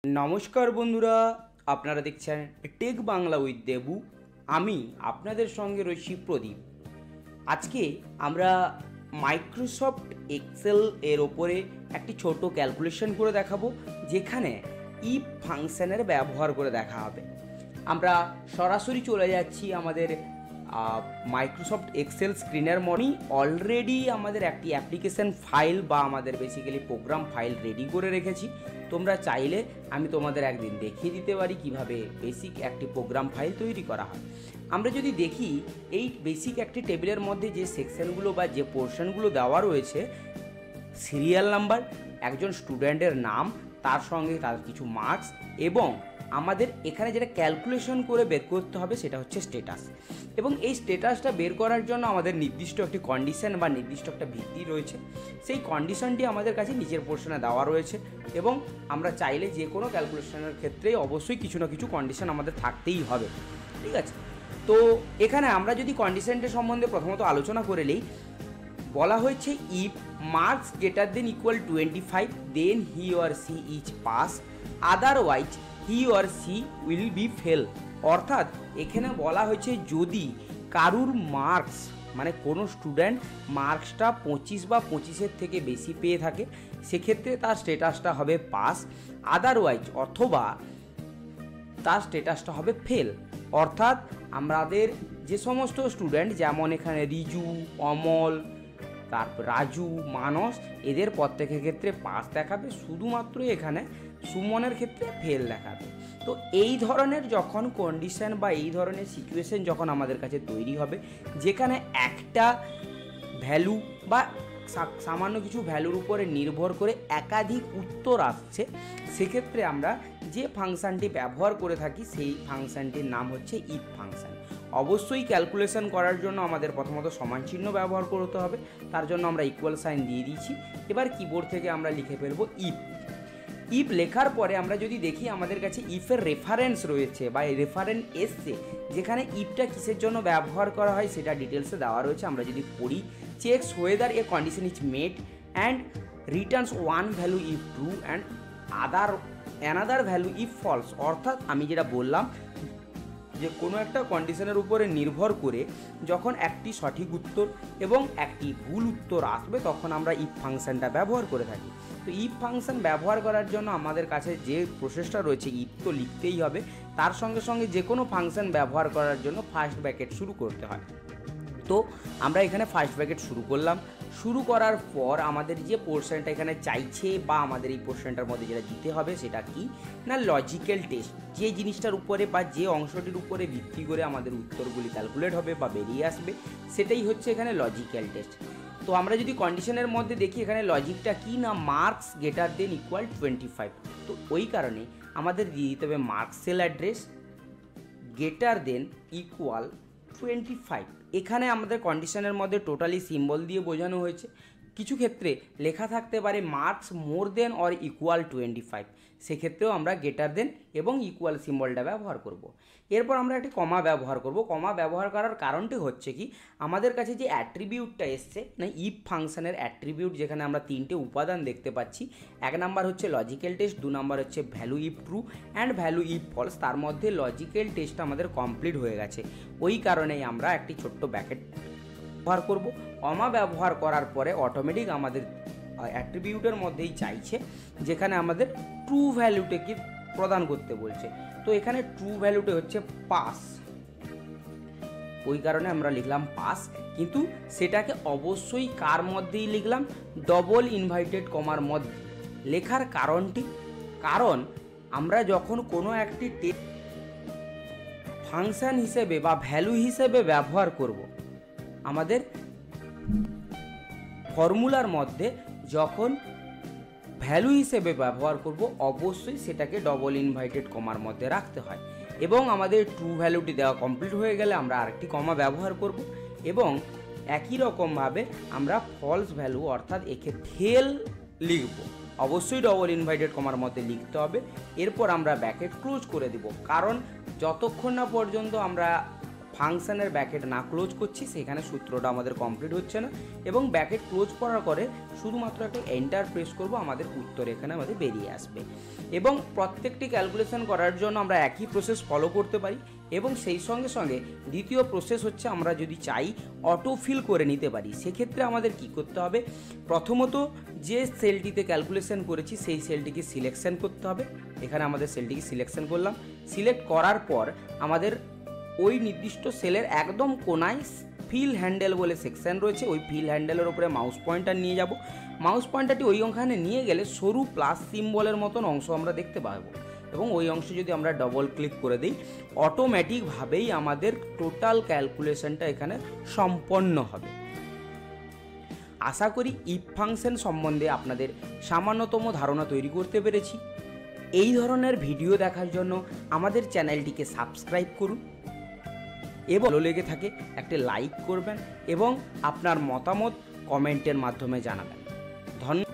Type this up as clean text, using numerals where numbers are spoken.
নমস্কার বন্ধুরা, আপনারা দেখছেন টেক বাংলা উইথ দেবু। আমি আপনাদের সঙ্গে রয়েছি প্রদীপ। আজকে আমরা মাইক্রোসফট এক্সেল এর ওপরে একটি ছোট ক্যালকুলেশন করে দেখাবো, যেখানে ইফ ফাংশনের ব্যবহার করে দেখা হবে। আমরা সরাসরি চলে যাচ্ছি আমাদের মাইক্রোসফট এক্সেল স্ক্রিনের মনি। অলরেডি আমাদের একটি অ্যাপ্লিকেশন ফাইল বা আমাদের বেসিক্যালি প্রোগ্রাম ফাইল রেডি করে রেখেছি। তোমরা চাইলে আমি তোমাদের একদিন দেখিয়ে দিতে পারি কিভাবে বেসিক একটি প্রোগ্রাম ফাইল তৈরি করা হয়। আমরা যদি দেখি এই বেসিক একটি টেবিলের মধ্যে যে সেকশনগুলো বা যে পোর্শনগুলো দেওয়া রয়েছে, সিরিয়াল নাম্বার, একজন স্টুডেন্টের নাম, তার সঙ্গে তার কিছু মার্কস, এবং আমাদের এখানে যেটা ক্যালকুলেশন করে বের করতে হবে সেটা হচ্ছে স্ট্যাটাস। এবং এই স্ট্যাটাসটা বের করার জন্য আমাদের নির্দিষ্ট একটি কন্ডিশন বা নির্দিষ্ট একটা ভিত্তি রয়েছে। সেই কন্ডিশনটি আমাদের কাছে নিচের পোর্শনে দেওয়া রয়েছে, এবং আমরা চাইলে যে কোনো ক্যালকুলেশনের ক্ষেত্রে অবশ্যই কিছু না কিছু কন্ডিশন আমাদের থাকতেই হবে। ঠিক আছে, তো এখানে আমরা যদি কন্ডিশনটা সম্বন্ধে প্রথমত আলোচনা করে নিই, বলা হয়েছে if marks greater than equal 25 then he or she is pass, otherwise he or she will be fail. অর্থাৎ এখানে বলা হয়েছে যদি কারুর মার্কস মানে কোনো স্টুডেন্ট মার্কসটা 25 বা 25-এর থেকে বেশি পেয়ে থাকে, সেক্ষেত্রে তার স্ট্যাটাসটা হবে পাস, আদারওয়াইজ অথবা তার স্ট্যাটাসটা হবে ফেল। অর্থাৎ আমাদের যে সমস্ত স্টুডেন্ট, যেমন এখানে রিজু, অমল, তারপর রাজু, মানস, এদের প্রত্যেকের ক্ষেত্রে পাস দেখাবে, শুধুমাত্র এখানে সুমনের ক্ষেত্রে ফেল দেখাবে। তো এই ধরনের যখন কন্ডিশন বা এই ধরনের সিচুয়েশন যখন আমাদের কাছে তৈরি হবে, যেখানে একটা ভ্যালু বা সামান্য কিছু ভ্যালুর উপরে নির্ভর করে একাধিক উত্তর আসছে, সেক্ষেত্রে আমরা যে ফাংশানটি ব্যবহার করে থাকি সেই ফাংশানটির নাম হচ্ছে ইফ ফাংশান। অবশ্যই ক্যালকুলেশন করার জন্য আমাদের প্রথমত সমান চিহ্ন ব্যবহার করতে হবে, তার জন্য আমরা ইকুয়াল সাইন দিয়ে দিয়েছি। এবার কিবোর্ড থেকে আমরা লিখে ফেলবো ইফ। ইফ লেখার পরে আমরা যদি দেখি আমাদের কাছে ইফের রেফারেন্স রয়েছে বা রেফারেন্স এসছে, যেখানে ইফটা কিসের জন্য ব্যবহার করা হয় সেটা ডিটেলসে দেওয়া রয়েছে। আমরা যদি পড়ি, checks whether a condition is met and returns one value if true and another value if false. অর্থাৎ আমি যেটা বললাম যে কোনো একটা কন্ডিশনের উপরে নির্ভর করে যখন একটি সঠিক উত্তর এবং একটি ভুল উত্তর আসবে, তখন আমরা ইফ ফাংশনটা ব্যবহার করে থাকি। তো ইফ ফাংশন ব্যবহার করার জন্য আমাদের কাছে যে প্রসেসটা রয়েছে, ইফ তো লিখতেই হবে, তার সঙ্গে সঙ্গে যে কোনো ফাংশন ব্যবহার করার জন্য ফার্স্ট ব্র্যাকেট শুরু করতে হয়। তো আমরা এখানে ফার্স্ট ব্র্যাকেট শুরু করলাম। শুরু করার পর আমাদের যে পোর্শনটা এখানে চাইছে বা আমাদের এই পোর্শনটার মধ্যে যেটা দিতে হবে সেটা কি না, লজিক্যাল টেস্ট। যে জিনিসটার উপরে বা যে অংশটির উপরে ভিত্তি করে আমাদের উত্তরগুলি ক্যালকুলেট হবে বা বেরিয়ে আসবে, সেটাই হচ্ছে এখানে লজিক্যাল টেস্ট। তো আমরা যদি কন্ডিশনের মধ্যে দেখি এখানে লজিকটা কি না, মার্কস গ্রেটার দেন ইকুয়াল 25। তো ওই কারণে আমাদের দিয়ে দিতে হবে marks sell address greater than equal 25। এখানে আমাদের কন্ডিশনের মধ্যে টোটালি সিম্বল দিয়ে বোঝানো হয়েছে। কিছু ক্ষেত্রে লেখা থাকতে পারে marks more than or equal 25, সেক্ষেত্রেও আমরা গ্রেটার দেন এবং ইকুয়াল সিম্বলটা ব্যবহার করব। এরপর আমরা একটি কমা ব্যবহার করব। কমা ব্যবহার করার কারণটি হচ্ছে কি, আমাদের কাছে যে অ্যাট্রিবিউটটা এসছে না ইফ ফাংশনের অ্যাট্রিবিউট, যেখানে আমরা তিনটে উপাদান দেখতে পাচ্ছি। এক নাম্বার হচ্ছে লজিক্যাল টেস্ট, দু নাম্বার হচ্ছে value if true and value if false. তার মধ্যে লজিক্যাল টেস্টটা আমাদের কমপ্লিট হয়ে গেছে, ওই কারণেই আমরা একটি ছোট্ট ব্র্যাকেট ব্যবহার করব। কমা ব্যবহার করার পরে অটোমেটিক আমাদের অ্যাট্রিবিউটের মধ্যেই চাইছে, যেখানে আমাদের ট্রু ভ্যালুটাকে প্রদান করতে বলছে। তো এখানে ট্রু ভ্যালুটা হচ্ছে পাস, ওই কারণে আমরা লিখলাম পাস। কিন্তু সেটাকে অবশ্যই কার মধ্যেই লিখলাম, ডবল ইনভার্টেড কমার মধ্যে। লেখার কারণটি, কারণ আমরা যখন কোনো একটি ফাংশন হিসেবে বা ভ্যালু হিসেবে ব্যবহার করব, আমাদের ফর্মুলার মধ্যে যখন ভ্যালু হিসেবে ব্যবহার করব, অবশ্যই সেটাকে ডবল ইনভার্টেড কমার মধ্যে রাখতে হয়। এবং আমাদের ট্রু ভ্যালুটি দেওয়া কমপ্লিট হয়ে গেলে আমরা আরেকটি কমা ব্যবহার করব, এবং একই রকমভাবে আমরা ফলস ভ্যালু অর্থাৎ একে ফেল লিখব, অবশ্যই ডবল ইনভার্টেড কমার মধ্যে লিখতে হবে। এরপর আমরা ব্র্যাকেট ক্লোজ করে দেব, কারণ যতক্ষণ না পর্যন্ত আমরা ফাংশনের ব্র্যাকেট না ক্লোজ করছি সেখানে সূত্রটা আমাদের কমপ্লিট হচ্ছে না, এবং ব্র্যাকেট ক্লোজ করার পরে শুধুমাত্র একটা এন্টার প্রেস করব, আমাদের উত্তর এখানে আমাদের বেরিয়ে আসবে। এবং প্রত্যেকটি ক্যালকুলেশন করার জন্য আমরা একই প্রসেস ফলো করতে পারি। এবং সেই সঙ্গে সঙ্গে দ্বিতীয় প্রসেস হচ্ছে, আমরা যদি চাই অটো ফিল করে নিতে পারি। সেক্ষেত্রে আমাদের কি করতে হবে, প্রথমত যে সেলটিতে ক্যালকুলেশন করেছি সেই সেলটিকে সিলেকশন করতে হবে। এখানে আমাদের সেলটিকে সিলেকশন করলাম। সিলেক্ট করার পর আমাদের ওই নির্দিষ্ট সেলের একদম কোনায় ফিল হ্যান্ডেল বলে সেকশন রয়েছে, ওই ফিল হ্যান্ডেলের উপরে মাউস পয়েন্টার নিয়ে যাব। মাউস পয়েন্টারটি ওই ওখানে নিয়ে গেলে সরু প্লাস সিম্বলের মতন অংশ আমরা দেখতে পাবো, এবং ওই অংশে যদি আমরা ডবল ক্লিক করে দিই, অটোমেটিকভাবেই আমাদের টোটাল ক্যালকুলেশনটা এখানে সম্পন্ন হবে। আশা করি ইফ ফাংশন সম্বন্ধে আপনাদের সামান্যতম ধারণা তৈরি করতে পেরেছি। এই ধরনের ভিডিও দেখার জন্য আমাদের চ্যানেলটিকে সাবস্ক্রাইব করুন, এবং ভালো লেগে থাকে একটা লাইক করবেন এবং আপনার মতামত কমেন্টের মাধ্যমে জানাবেন। ধন্যবাদ।